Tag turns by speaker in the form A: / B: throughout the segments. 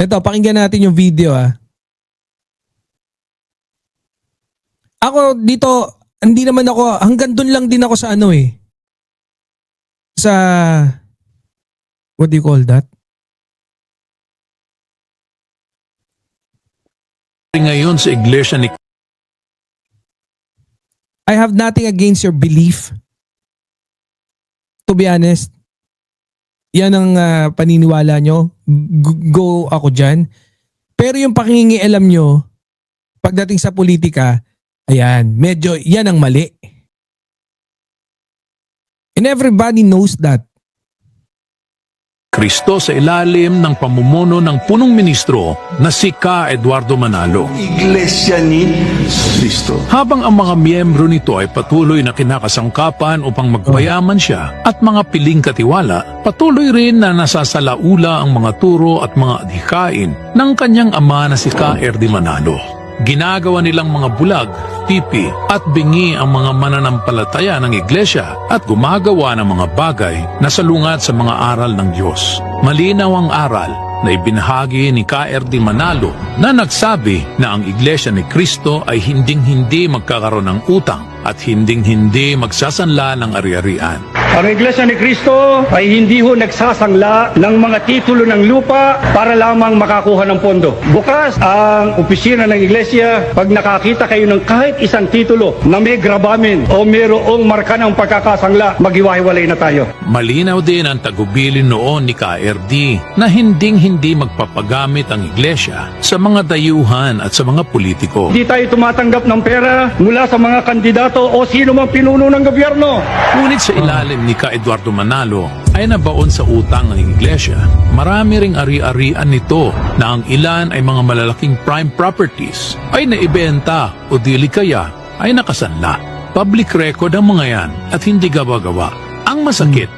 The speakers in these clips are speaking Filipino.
A: Ito, pakinggan natin yung video ah. Ako dito, hindi naman ako, hanggang doon lang din ako sa ano eh. Sa, what do you call that?
B: Ngayon sa iglesia ni
A: I have nothing against your belief. To be honest, yan ang paniniwala nyo. Go ako dyan. Pero yung pakingialam nyo, pagdating sa politika, ayan, medyo yan ang mali. And everybody knows that.
B: Kristo sa ilalim ng pamumuno ng punong ministro na si Ka Eduardo Manalo.
C: Iglesia ni Cristo.
B: Habang ang mga miyembro nito ay patuloy na kinakasangkapan upang magpayaman siya at mga piling katiwala, patuloy rin na nasasalaula ang mga turo at mga adhikain ng kanyang ama na si Ka Erdi Manalo. Ginagawa nilang mga bulag, pipi at bingi ang mga mananampalataya ng iglesia at gumagawa ng mga bagay na salungat sa mga aral ng Diyos. Malinaw ang aral na ibinahagi ni Ka Erdi Manalo na nagsabi na ang iglesia ni Cristo ay hinding-hindi magkakaroon ng utang at hinding-hindi magsasanla ng ari-arian.
D: Ang Iglesia ni Cristo ay hindi ho nagsasangla ng mga titulo ng lupa para lamang makakuha ng pondo. Bukas ang opisina ng Iglesia, pag nakakita kayo ng kahit isang titulo na may gravamen o mayroong marka ng pagkakasangla, maghiwa-hiwalay na tayo.
B: Malinaw din ang tagubilin noon ni KRD na hinding-hindi magpapagamit ang iglesia sa mga dayuhan at sa mga politiko.
D: Hindi tayo tumatanggap ng pera mula sa mga kandidato o sino mang pinuno ng gobyerno.
B: Ngunit sa ilalim ni Ka Eduardo Manalo ay nabaon sa utang ng iglesia. Marami ring ari-arian nito na ang ilan ay mga malalaking prime properties ay naibenta o dili kaya ay nakasanla. Public record ang mga yan at hindi gawa-gawa. Ang masakit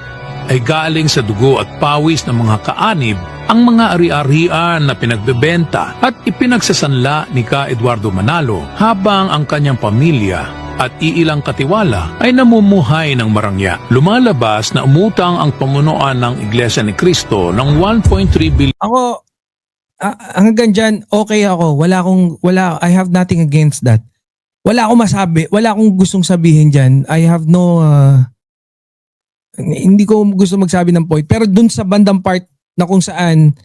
B: ay galing sa dugo at pawis ng mga kaanib ang mga ari-arian na pinagbebenta at ipinagsasanla ni Ka Eduardo Manalo habang ang kanyang pamilya at iilang katiwala ay namumuhay ng marangya. Lumalabas na umutang ang pamunuan ng Iglesia ni Cristo ng 1.3 billion.
A: Ako, hanggang dyan, okay ako. I have nothing against that. Wala akong masabi, wala akong gustong sabihin dyan. I have no, hindi ko gusto magsabi ng point. Pero dun sa bandang part na kung saan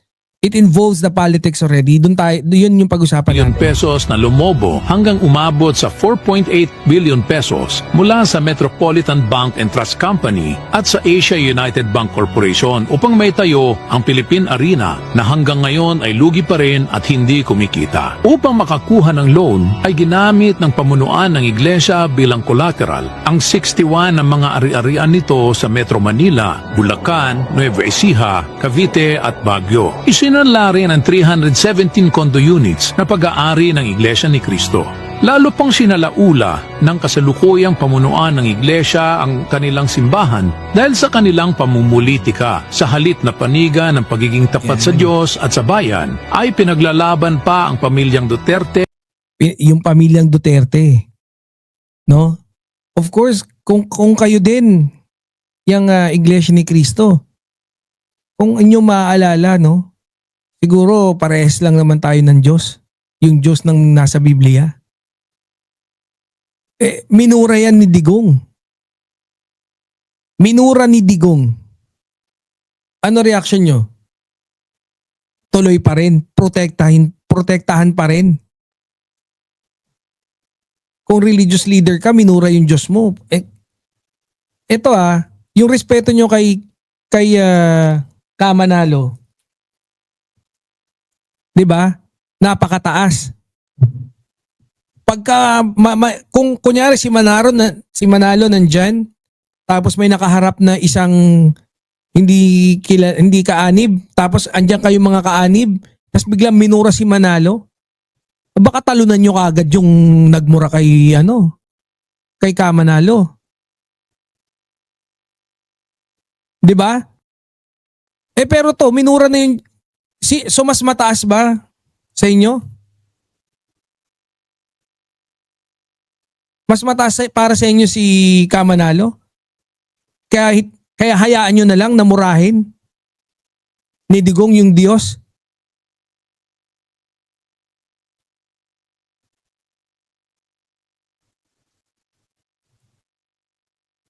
A: it involves the politics already, yun yung pag-usapan natin.
B: Pesos na lumobo hanggang umabot sa 4.8 billion pesos mula sa Metropolitan Bank and Trust Company at sa Asia United Bank Corporation upang maitayo ang Philippine Arena na hanggang ngayon ay lugi pa rin at hindi kumikita. Upang makakuha ng loan ay ginamit ng pamunuan ng iglesia bilang collateral ang 61 ng mga ari-arian nito sa Metro Manila, Bulacan, Nueva Ecija, Cavite at Baguio. Isinanla rin ang 317 condo units na pag-aari ng Iglesia ni Cristo. Lalo pang sinalaula ng kasalukuyang pamunuan ng Iglesia ang kanilang simbahan dahil sa kanilang pamumulitika. Sa halip na paniga ng pagiging tapat sa Diyos at sa bayan, ay pinaglalaban pa ang pamilyang Duterte.
A: Yung pamilyang Duterte. No? Of course, kung kayo din, yung Iglesia ni Cristo, kung inyo maaalala, no? Siguro parehas lang naman tayo ng Diyos. Yung Diyos ng nasa Biblia. Minura yan ni Digong. Minura ni Digong. Ano reaction nyo? Tuloy pa rin. Protektahan pa rin. Kung religious leader ka, minura yung Diyos mo. Ito yung respeto nyo kay Ka Manalo. 'Di ba? Napakataas. Pagka kung kunyari si Manalo nandiyan, tapos may nakaharap na isang hindi kaanib, tapos andiyan kayong mga kaanib, tapos biglang minura si Manalo, baka talunan nyo kaagad yung nagmura kay Ka Manalo. 'Di ba? Pero to, minura na yung so mas mataas ba sa inyo? Mas mataas para sa inyo si Ka Manalo? Kaya hayaan nyo na lang na murahin ni Digong yung Diyos?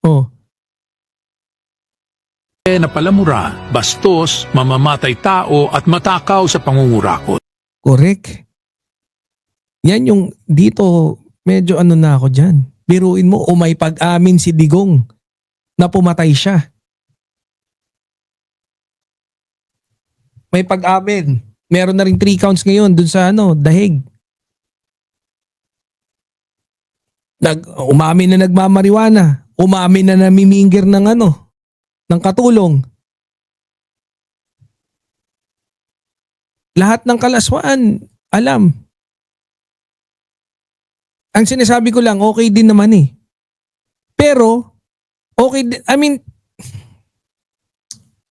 A: Oh,
B: na palamura, bastos, mamamatay tao at matakaw sa pangungurakot.
A: correct. Yan yung dito, medyo ano na ako dyan. Biruin mo, o may pag-amin si Digong na pumatay siya. May pag-amin. Meron na rin 3 counts ngayon dun sa dahig. Umamin na nagmamariwana. Umamin na namimingir ng ng katulong. Lahat ng kalaswaan, alam. Ang sinasabi ko lang, okay din naman eh. Pero, okay din, I mean,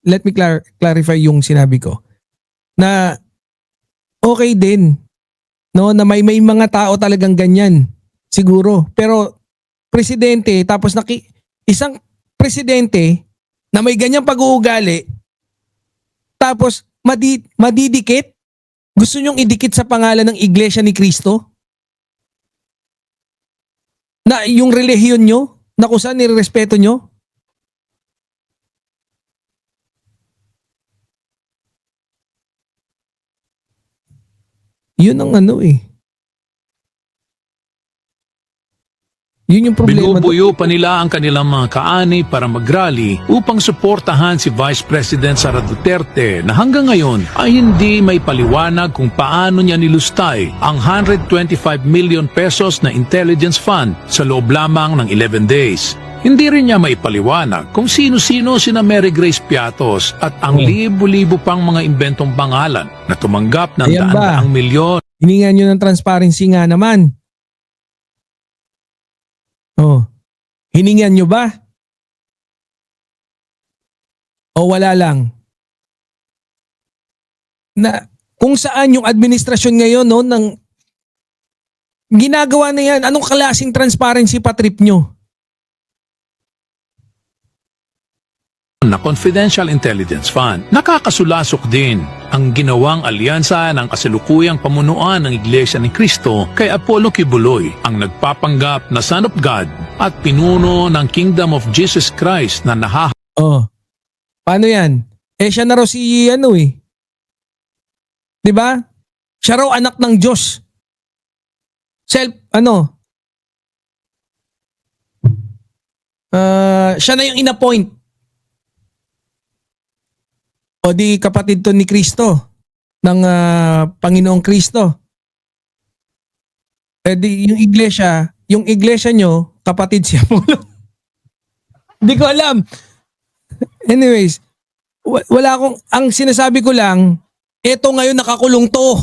A: let me clarify yung sinabi ko. Na, okay din. No, na may mga tao talagang ganyan. Siguro. Pero, presidente, tapos isang presidente na may ganyang pag-uugali, tapos madidikit, gusto nyong idikit sa pangalan ng Iglesia ni Cristo? Na yung relihiyon nyo, na kung saan nirespeto nyo? Yun ang Yun yung problema.
B: Binubuyo pa nila ang kanilang mga kaani para mag-rally upang suportahan si Vice President Sara Duterte na hanggang ngayon ay hindi may paliwanag kung paano niya nilustay ang 125 million pesos na intelligence fund sa loob lamang ng 11 days. Hindi rin niya maipaliwanag kung sino-sino sina Mary Grace Piatos at ang libo-libo pang mga imbentong pangalan na tumanggap ng
A: Ayan ba?
B: daan-daang milyon.
A: Hiningan nyo ng transparency nga naman. Oh. Hiningan nyo ba? O wala lang? Na kung saan yung administrasyon ngayon ng ginagawa na yan, anong klaseng transparency pa trip nyo?
B: Na Confidential Intelligence Fund. Nakakasulasok din ang ginawang alyansa ng kasalukuyang pamunuan ng Iglesia ni Cristo kay Apollo Kibuloy, ang nagpapanggap na Son of God at pinuno ng Kingdom of Jesus Christ na
A: Oh. Paano yan? Siya na raw si Di ba? Siya raw anak ng Diyos. Siya na yung inappoint. O di kapatid to ni Kristo, ng Panginoong Kristo. Di yung iglesia nyo, kapatid si Apollo. Di ko alam. Anyways, ang sinasabi ko lang, eto ngayon nakakulong to.